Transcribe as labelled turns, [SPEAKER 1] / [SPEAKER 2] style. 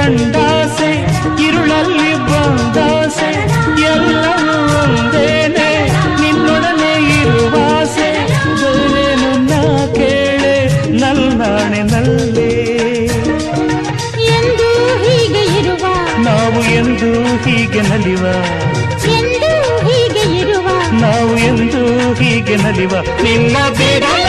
[SPEAKER 1] ಕಂಡಾಸೆ ഇരുಳಲ್ಲಿ ಬಂದಾಸೆ ಎಲ್ಲವೂ ಒಂದೇನೆ ನಿನ್ನೊಡನೆ ಇರುವಾಸೆ ಬೇರೇನು ನಾ ಕೇಳೆ ನಲ್ಲಾಣೆ ನಲ್ಲೇ
[SPEAKER 2] ಎಂದು ಹೀಗೆ ಇರುವ
[SPEAKER 1] ನಾವು ಎಂದು ಹೀಗೆ ನಲಿವ
[SPEAKER 2] ಎಂದು ಹೀಗೆ ಇರುವ
[SPEAKER 1] ನಾವು ಎಂದು ಹೀಗೆ ನಲಿವ ನಿನ್ನ ಬಿಡಲ